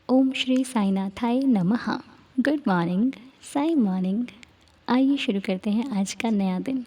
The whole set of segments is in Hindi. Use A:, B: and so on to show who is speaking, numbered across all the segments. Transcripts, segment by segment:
A: ओम श्री साईनाथाय नमः। Good morning, Sai morning. आइए शुरू करते हैं आज का नया दिन।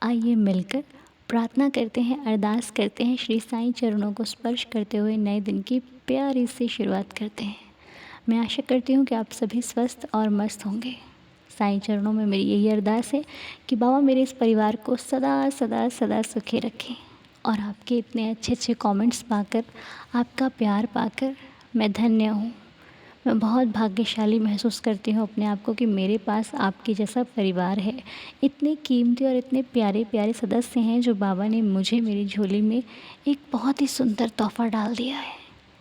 A: आइए मिलकर प्रार्थना करते हैं, अरदास करते हैं, श्री साईं चरणों को स्पर्श करते हुए नए दिन की प्यारी सी शुरुआत करते हैं। मैं आशा करती हूँ कि आप सभी स्वस्थ और मस्त होंगे। साईं चरणों में मेरी यही अरदास है कि बाबा मेरे इस परिवार को सदा सदा सदा सुखी रखें। और आपके इतने अच्छे अच्छे कमेंट्स पाकर, आपका प्यार पाकर मैं धन्य हूँ। मैं बहुत भाग्यशाली महसूस करती हूँ अपने आप को कि मेरे पास आपके जैसा परिवार है। इतने कीमती और इतने प्यारे प्यारे सदस्य हैं जो बाबा ने मुझे मेरी झोली में एक बहुत ही सुंदर तोहफ़ा डाल दिया है,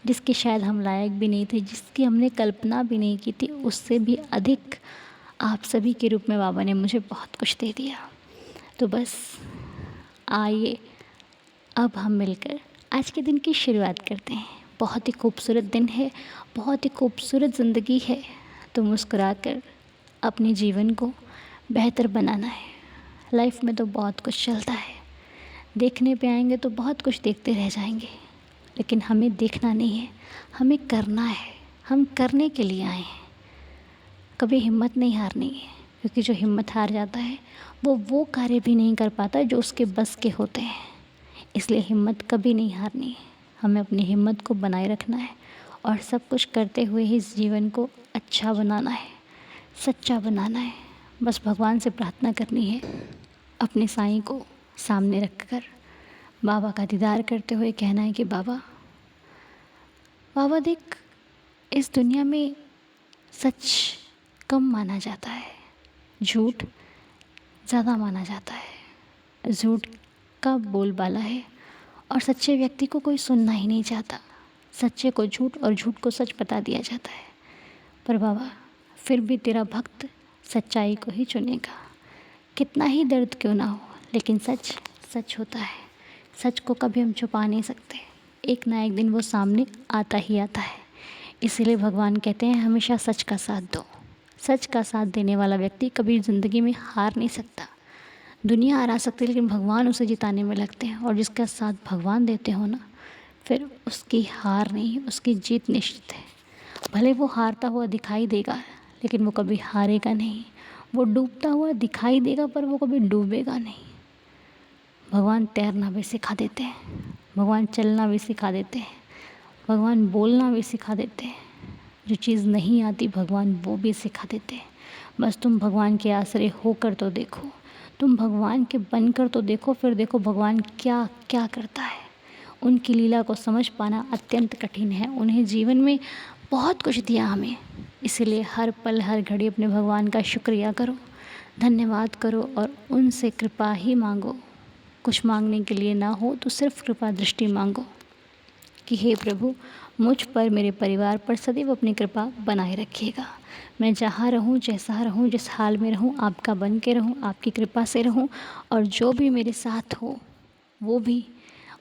A: जिसके शायद हम लायक भी नहीं थे, जिसकी हमने कल्पना भी नहीं की थी। उससे भी अधिक आप सभी के रूप में बाबा ने मुझे बहुत कुछ दे दिया। तो बस आइए अब हम मिलकर आज के दिन की शुरुआत करते हैं। बहुत ही खूबसूरत दिन है, बहुत ही खूबसूरत ज़िंदगी है। तो मुस्कुराकर अपने जीवन को बेहतर बनाना है। लाइफ में तो बहुत कुछ चलता है, देखने पे आएंगे तो बहुत कुछ देखते रह जाएंगे, लेकिन हमें देखना नहीं है, हमें करना है। हम करने के लिए आए हैं। कभी हिम्मत नहीं हारनी है, क्योंकि जो हिम्मत हार जाता है वो कार्य भी नहीं कर पाता जो उसके बस के होते हैं। इसलिए हिम्मत कभी नहीं हारनी है। हमें अपनी हिम्मत को बनाए रखना है और सब कुछ करते हुए ही इस जीवन को अच्छा बनाना है, सच्चा बनाना है। बस भगवान से प्रार्थना करनी है, अपने साईं को सामने रखकर बाबा का दीदार करते हुए कहना है कि बाबा, बाबा देख, इस दुनिया में सच कम माना जाता है, झूठ ज़्यादा माना जाता है। झूठ का बोलबाला है और सच्चे व्यक्ति को कोई सुनना ही नहीं चाहता। सच्चे को झूठ और झूठ को सच बता दिया जाता है। पर बाबा, फिर भी तेरा भक्त सच्चाई को ही चुनेगा। कितना ही दर्द क्यों ना हो, लेकिन सच सच होता है। सच को कभी हम छुपा नहीं सकते। एक ना एक दिन वो सामने आता ही आता है। इसीलिए भगवान कहते हैं हमेशा सच का साथ दो। सच का साथ देने वाला व्यक्ति कभी ज़िंदगी में हार नहीं सकता। दुनिया हरा सकती है, लेकिन भगवान उसे जिताने में लगते हैं। और जिसका साथ भगवान देते हो ना, फिर उसकी हार नहीं, उसकी जीत निश्चित है। भले वो हारता हुआ दिखाई देगा, लेकिन वो कभी हारेगा नहीं। वो डूबता हुआ दिखाई देगा, पर वो कभी डूबेगा नहीं। भगवान तैरना भी सिखा देते हैं, भगवान चलना भी सिखा देते हैं, भगवान बोलना भी सिखा देते हैं। जो चीज़ नहीं आती भगवान वो भी सिखा देते हैं। बस तुम भगवान के आश्रय होकर तो देखो, तुम भगवान के बनकर तो देखो, फिर देखो भगवान क्या क्या करता है। उनकी लीला को समझ पाना अत्यंत कठिन है। उन्हें जीवन में बहुत कुछ दिया हमें, इसीलिए हर पल हर घड़ी अपने भगवान का शुक्रिया करो, धन्यवाद करो और उनसे कृपा ही मांगो। कुछ मांगने के लिए ना हो तो सिर्फ कृपा दृष्टि मांगो कि हे प्रभु, मुझ पर, मेरे परिवार पर सदैव अपनी कृपा बनाए रखिएगा। मैं जहाँ रहूँ, जैसा रहूँ, जिस हाल में रहूँ, आपका बन के रहूँ, आपकी कृपा से रहूँ। और जो भी मेरे साथ हो वो भी,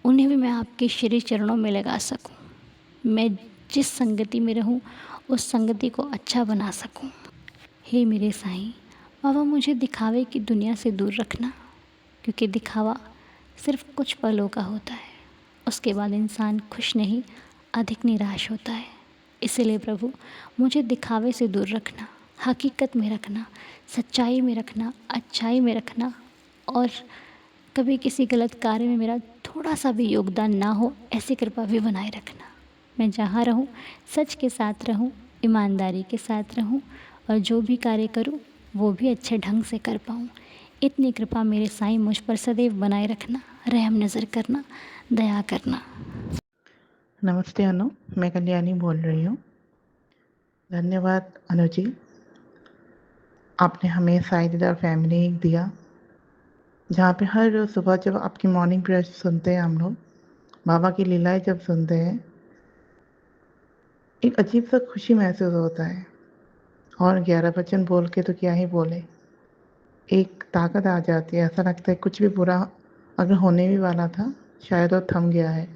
A: उन्हें भी मैं आपके श्री चरणों में लगा सकूँ। मैं जिस संगति में रहूँ उस संगति को अच्छा बना सकूँ। हे मेरे साईं बाबा, मुझे दिखावे की दुनिया से दूर रखना, क्योंकि दिखावा सिर्फ कुछ पलों का होता है। उसके बाद इंसान खुश नहीं, अधिक निराश होता है। इसलिए प्रभु, मुझे दिखावे से दूर रखना, हकीकत में रखना, सच्चाई में रखना, अच्छाई में रखना। और कभी किसी गलत कार्य में मेरा थोड़ा सा भी योगदान ना हो, ऐसी कृपा भी बनाए रखना। मैं जहाँ रहूँ सच के साथ रहूँ, ईमानदारी के साथ रहूँ, और जो भी कार्य करूँ वो भी अच्छे ढंग से कर पाऊँ। इतनी कृपा मेरे साईं मुझ पर सदैव बनाए रखना, रहम नज़र करना, दया करना।
B: नमस्ते अनु, मैं कल्याणी बोल रही हूँ। धन्यवाद अनु जी, आपने हमें साई दीदार फैमिली दिया, जहाँ पे हर रोज़ सुबह जब आपकी मॉर्निंग प्रेयर सुनते हैं हम लोग, बाबा की लीलाएं जब सुनते हैं, एक अजीब सा खुशी महसूस होता है। और 11 वचन बोल के तो क्या ही बोले, एक ताकत आ जाती है। ऐसा लगता है कुछ भी बुरा अगर होने भी वाला था, शायद वो थम गया है,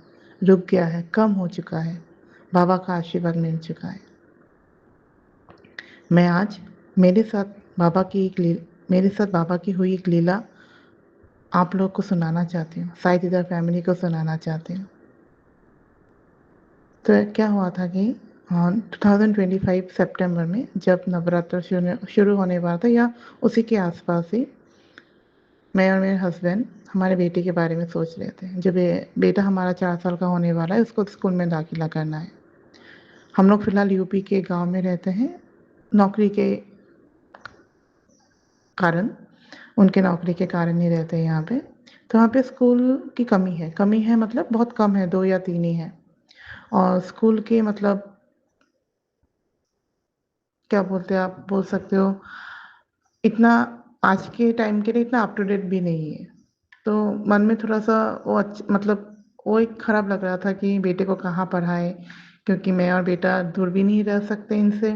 B: रुक गया है, कम हो चुका है, बाबा का आशीर्वाद मिल चुका है। मैं आज मेरे साथ मेरे साथ बाबा की हुई एक लीला आप लोग को सुनाना चाहती हूँ, साई दीदार फैमिली को सुनाना चाहती हूँ। तो क्या हुआ था कि हाँ 2025 सितंबर में जब नवरात्र शुरू होने वाला था या उसी के आसपास ही मैं और मेरे हस्बैंड हमारे बेटे के बारे में सोच रहे थे। जब बेटा हमारा 4 साल का होने वाला है, उसको स्कूल में दाखिला करना है। हम लोग फिलहाल यूपी के गांव में रहते हैं, नौकरी के कारण, उनके नौकरी के कारण ही रहते हैं यहाँ पे। तो यहाँ पे स्कूल की कमी है मतलब बहुत कम है, 2 या 3 ही है। और स्कूल के मतलब क्या बोलते हैं, आप बोल सकते हो इतना आज के टाइम के लिए इतना अप टू डेट भी नहीं है। तो मन में थोड़ा-सा मतलब वो एक खराब लग रहा था कि बेटे को कहाँ पढ़ाएँ, क्योंकि मैं और बेटा दूर भी नहीं रह सकते इनसे,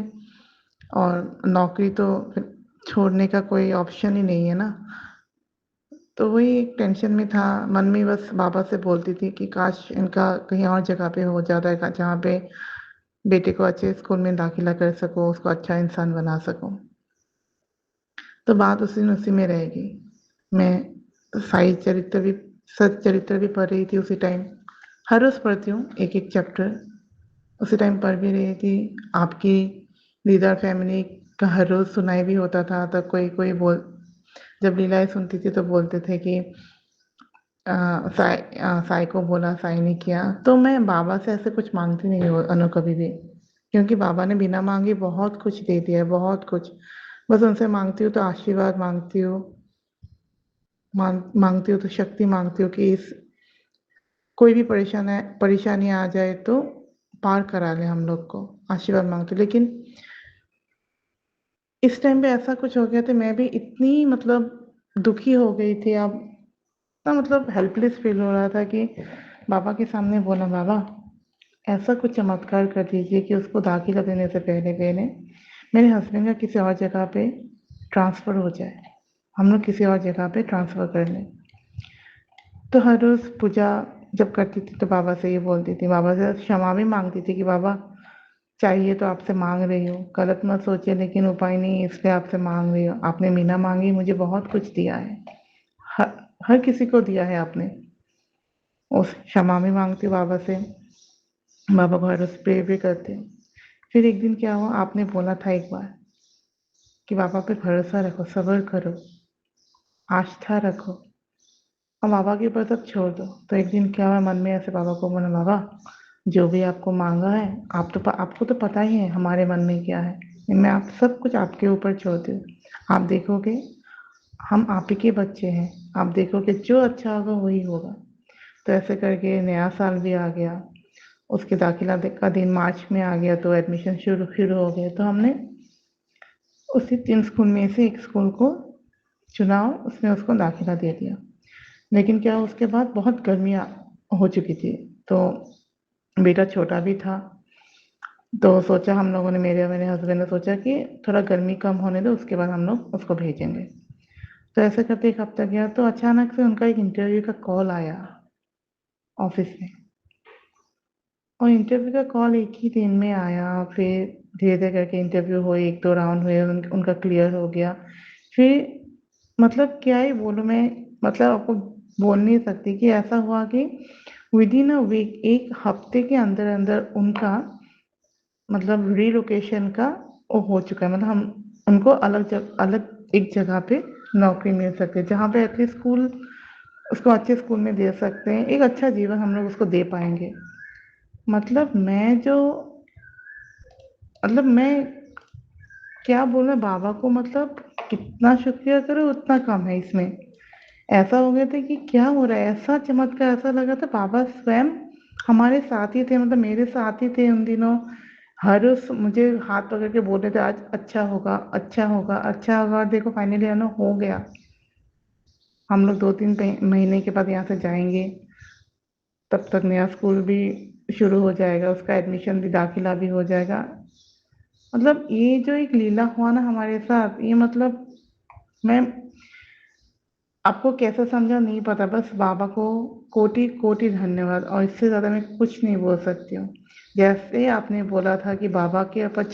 B: और नौकरी तो फिर छोड़ने का कोई ऑप्शन ही नहीं है ना। तो वही एक टेंशन में था, मन में बस बाबा से बोलती थी कि काश इनका कहीं और जगह पे हो जाता है, जहाँ पे बेटे को अच्छे स्कूल में दाखिला कर सकूँ, उसको अच्छा इंसान बना सकूँ। तो बात उसी में रहेगी। मैं साई चरित्र भी सच्चरित्र भी पढ़ रही थी उसी टाइम। हर रोज़ पढ़ती हूँ एक-एक चैप्टर, उसी टाइम पढ़ भी रही थी। आपकी दीदार फैमिली का हर रोज़ सुनाई भी होता था, तब कोई बोल जब लीलाएँ सुनती थी तो बोलते थे कि साई को बोला, साई ने किया। तो मैं बाबा से ऐसे कुछ माँगती नहीं हूँ अनु कभी भी, क्योंकि बाबा ने बिना माँगे बहुत कुछ दे दिया है, बहुत कुछ। बस उनसे माँगती हूँ तो आशीर्वाद माँगती हूँ, माँगती हूँ तो शक्ति माँगती हूँ कि इस कोई भी परेशानी आ जाए तो पार करा लें हम लोग को, आशीर्वाद माँगती हूँ। लेकिन इस टाइम पे ऐसा कुछ हो गया था, मैं भी इतनी मतलब दुखी हो गई थी, अब इतना मतलब हेल्पलेस फ़ील हो रहा था कि बाबा के सामने बोला, बाबा ऐसा कुछ चमत्कार कर दीजिए कि उसको दाखिला देने से पहले-पहले मेरे हस्बैंड का किसी और जगह पे ट्रांसफ़र हो जाए। हम लोग किसी और जगह पे ट्रांसफ़र कर लें। तो हर रोज़ पूजा जब करती थी तो बाबा से ये बोलती थी, बाबा से क्षमा भी माँगती थी कि बाबा चाहिए तो आपसे माँग रही हूँ, गलत मत सोचिए लेकिन उपाय नहीं है इसलिए आपसे माँग रही हूँ। आपने बिना माँगे मुझे बहुत कुछ दिया है। हर हर किसी को दिया है आपने। उस क्षमा भी माँगती हूँ बाबा से, बाबा को हर रोज़ प्रे भी करती हूँ। फिर एक दिन क्या हुआ, आपने बोला था एक बार कि बाबा पे भरोसा रखो, सब्र करो, आस्था रखो और बाबा के ऊपर सब छोड़ दो। तो एक दिन क्या हुआ, मन में ऐसे बाबा को बोला, बाबा जो भी आपको माँगा है, आपको तो पता ही है हमारे मन में क्या है। मैं आप सब कुछ आपके ऊपर छोड़ती हूँ। आप देखोगे हम आप ही के बच्चे हैं, आप देखोगे जो अच्छा होगा वही होगा। तो ऐसे करके नया साल भी आ गया, उसके दाखिला का दिन मार्च में आ गया, तो एडमिशन शुरू शुरू हो गए। तो हमने उसी 3 स्कूल में से एक स्कूल को चुना, उसमें उसको दाखिला दे दिया। लेकिन क्या उसके बाद बहुत गर्मियाँ हो चुकी थी, तो बेटा छोटा भी था, तो सोचा हम लोगों ने, मेरे और मेरे हस्बैंड ने सोचा कि थोड़ा गर्मी कम होने दो, उसके बाद हम लोग उसको भेजेंगे। तो ऐसे करते 1 हफ्ता गया, तो अचानक से उनका एक इंटरव्यू का कॉल आया ऑफ़िस में, और इंटरव्यू का कॉल एक ही दिन में आया। फिर धीरे-धीरे करके इंटरव्यू हुए, 1-2 राउंड हुए, उनका क्लियर हो गया। फिर मतलब क्या ही बोलूँ मैं, मतलब आपको बोल नहीं सकती कि ऐसा हुआ कि विदिन अ वीक, 1 हफ्ते के अंदर-अंदर उनका मतलब रिलोकेशन का वो हो चुका है। मतलब हम उनको अलग एक जगह पे नौकरी मिल सकती है, जहाँ पे एटलीस्ट स्कूल उसको अच्छे स्कूल में दे सकते हैं, एक अच्छा जीवन हम लोग उसको दे पाएँगे। मतलब मैं क्या बोलूँ बाबा को, मतलब कितना शुक्रिया करूँ उतना कम है इसमें। ऐसा हो गया था कि क्या हो रहा है, ऐसा चमत्कार, ऐसा लगा था बाबा स्वयं हमारे साथ ही थे, मतलब मेरे साथ ही थे उन दिनों। हर उस मुझे हाथ पकड़ के बोल रहे थे आज अच्छा होगा, अच्छा होगा, अच्छा होगा, और देखो फाइनली है ना, हो गया। हम लोग 2-3 महीने के बाद यहाँ से जाएँगे, तब तक नया स्कूल भी शुरू हो जाएगा, उसका एडमिशन भी, दाखिला भी हो जाएगा। मतलब ये जो एक लीला हुआ ना हमारे साथ, ये मतलब मैं आपको कैसे समझा नहीं पता, बस बाबा को कोटि-कोटि धन्यवाद, और इससे ज़्यादा मैं कुछ नहीं बोल सकती हूँ। जैसे आपने बोला था कि बाबा के ऊपर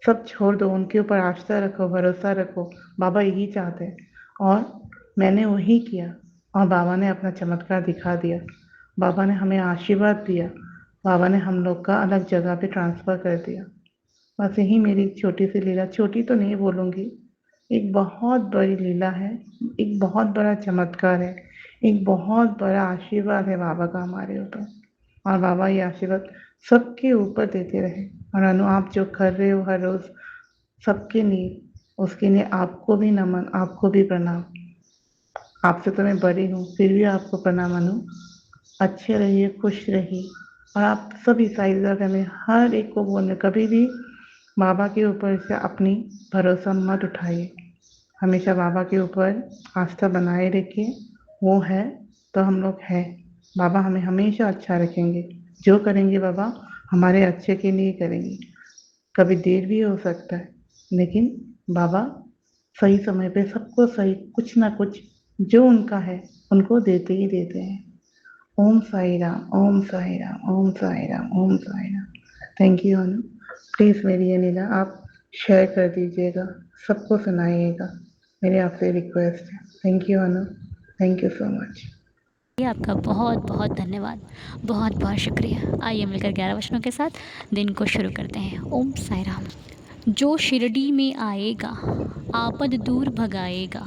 B: सब छोड़ दो, उनके ऊपर आस्था रखो, भरोसा रखो, बाबा यही चाहते हैं, और मैंने वही किया और बाबा ने अपना चमत्कार दिखा दिया। बाबा ने हमें आशीर्वाद दिया, बाबा ने हम लोग का अलग जगह पे ट्रांसफ़र कर दिया। बस यही मेरी छोटी सी लीला, छोटी तो नहीं बोलूँगी, एक बहुत बड़ी लीला है, एक बहुत बड़ा चमत्कार है, एक बहुत बड़ा आशीर्वाद है बाबा का हमारे ऊपर। और बाबा ये आशीर्वाद सबके ऊपर देते रहे। और अनु, आप जो कर रहे हो हर रोज़ सबके लिए, उसके लिए आपको भी नमन, आपको भी प्रणाम। आपसे तो मैं बड़ी हूँ, फिर भी आपको प्रणाम अनु। अच्छे रहिए, खुश रहिए। और आप सभी साइज़ फैमिली हर एक को बोलने, कभी भी बाबा के ऊपर से अपनी भरोसा मत उठाइए। हमेशा बाबा के ऊपर आस्था बनाए रखिए। वो है तो हम लोग हैं। बाबा हमें हमेशा अच्छा रखेंगे। जो करेंगे बाबा हमारे अच्छे के लिए करेंगे। कभी देर भी हो सकता है, लेकिन बाबा सही समय पे सबको सही कुछ ना कुछ जो उनका है उनको देते ही देते हैं। Om Sai Ram, Om Sai Ram, Om Sai Ram, Om Sai Ram. Thank you Anu. Please मेरी ये लीला आप शेयर कर दीजिएगा, सबको सुनाइएगा, मेरी आपसे रिक्वेस्ट है। Thank you Anu, thank you so much.
A: ये आपका बहुत बहुत धन्यवाद, बहुत बहुत शुक्रिया। आइए मिलकर 11 वचनों के साथ दिन को शुरू करते हैं। ओम साई राम। जो शिरडी में आएगा आपद दूर भगाएगा,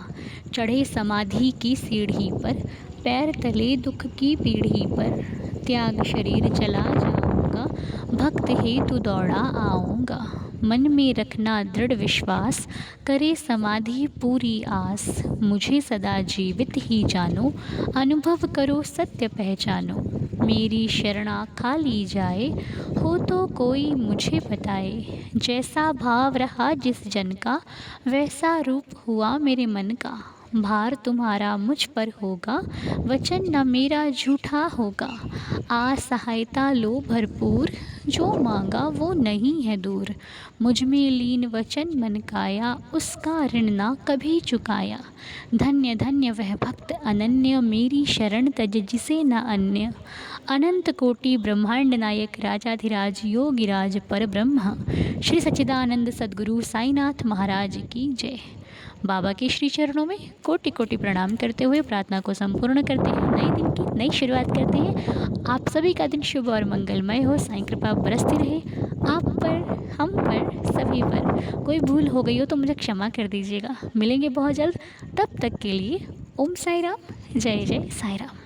A: चढ़े समाधि की सीढ़ी पर, पैर तले दुख की पीढ़ी पर, त्याग शरीर चला जाऊंगा, भक्त हेतु दौड़ा आऊंगा, मन में रखना दृढ़ विश्वास, करे समाधि पूरी आस, मुझे सदा जीवित ही जानो, अनुभव करो सत्य पहचानो, मेरी शरणा खा ली जाए, हो तो कोई मुझे बताए, जैसा भाव रहा जिस जन का, वैसा रूप हुआ मेरे मन का, भार तुम्हारा मुझ पर होगा, वचन न मेरा झूठा होगा, आ सहायता लो भरपूर, जो मांगा वो नहीं है दूर, मुझ में लीन वचन मन काया, उसका ऋण ना कभी चुकाया, धन्य धन्य वह भक्त अनन्य, मेरी शरण तज जिसे न अन्य, अनंत कोटि ब्रह्मांड नायक राजाधिराज योगिराज पर ब्रह्म, श्री सच्चिदानंद सद्गुरु साईनाथ महाराज की जय। बाबा के श्री चरणों में कोटि कोटि प्रणाम करते हुए प्रार्थना को संपूर्ण करते हैं। नए दिन की नई शुरुआत करते हैं। आप सभी का दिन शुभ और मंगलमय हो। साईं कृपा बरसती रहे आप पर, हम पर, सभी पर। कोई भूल हो गई हो तो मुझे क्षमा कर दीजिएगा। मिलेंगे बहुत जल्द, तब तक के लिए ओम साई राम, जय जय साई राम।